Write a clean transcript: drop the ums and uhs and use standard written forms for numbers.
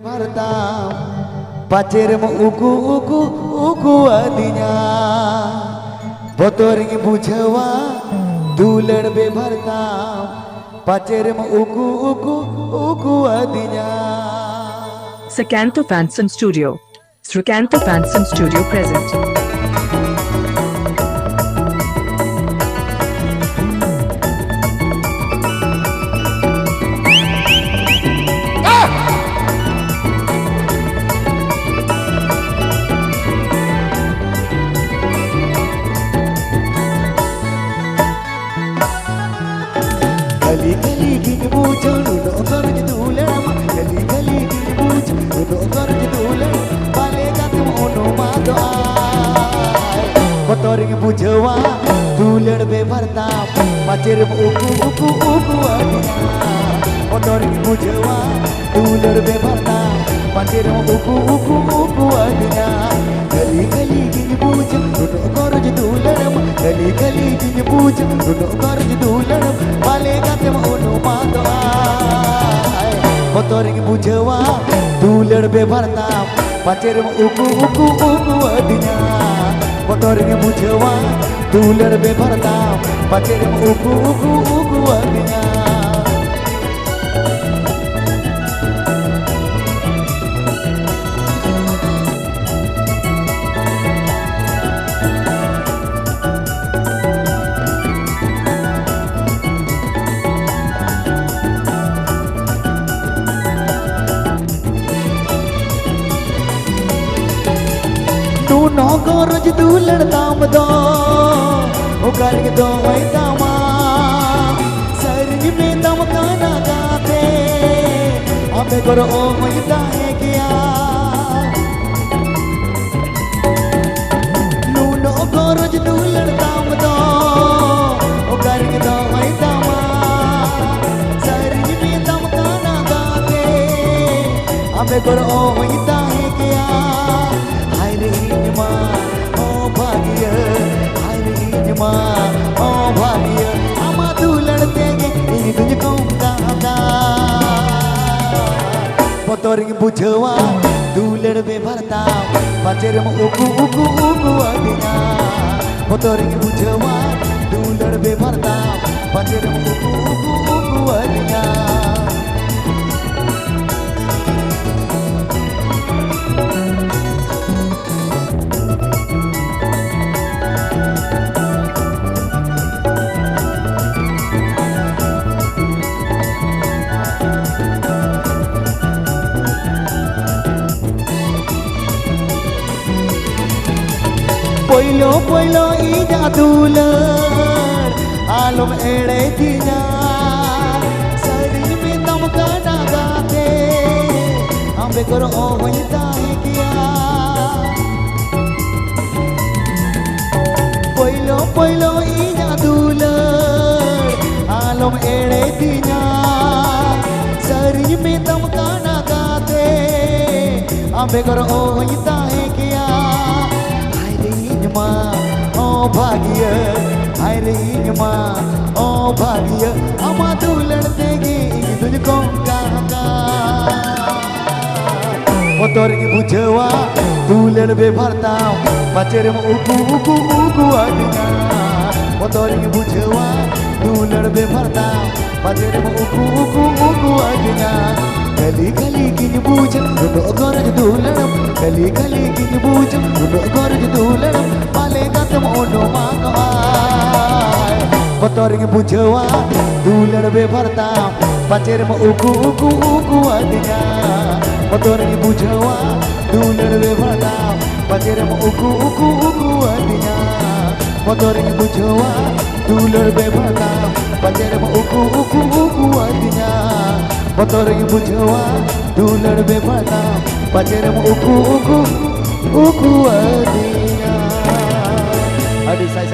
Martam pacarmu uku adinya botoring bujawa dulan be martam pacarmu uku adinya. Srikanto Fanson Studio. Srikanto Fanson Studio present. Kali kali gini bujan udah kar jedulan kali kali gini bujan udah kar jedulan balik katum ono madoai kotoring bujawa dulan be martam pacar uku adinya kotoring bujawa dulan be martam pacar uku adinya kali kali gini bujan udah kar jedulan kali kali gini bujan udah kar jedulan balik katum ono madoai kotoring bujawa dulan be martam pacar uku adinya kotoring bujawa dulan be martam pacar uku adinya. No goroj dulan tam do o galing do mai tama sarni me tam kana gaate abe goro o mai dae kiya no goroj dulan tam do o galing do mai tama sarni me tam kana gaate abe goro o mai dae kiya. Oh bhagiya, oh bhagiya, ama tu ladte ge ini tujhko kaaga. Kotoring bujawa dulan be martam pacarmu uku adinya. Kotoring bujawa dulan be martam pacarmu uku adinya. Poilo ija dulan alum ere dinya sarin me tam kana gaate ambe koro o hoita hai kiya poilo ija dulan alum ere dinya sarin me tam kana gaate ambe koro o hoita hai kiya. Oh bhagiya, hai rahi ma, oh bhagiya, ama tu ladte ge tujhko kaaga. Kotoring bujawa dulan be martam pacarmu uku adinya. Kotoring bujawa dulan be martam pacarmu uku adinya. Kali kali gini bujan udah goroj dulan kali kali gini bujan udah goroj dulan balik katum ono madoai kotoring bujawa dulan be martam pacarmu uku adinya. Kotoring bujawa dulan be martam pacarmu uku adinya. Kotoring bujawa dulan be martam pacarmu uku adinya. Kotoring bujawa dulan be martam pacarmu uku adinya.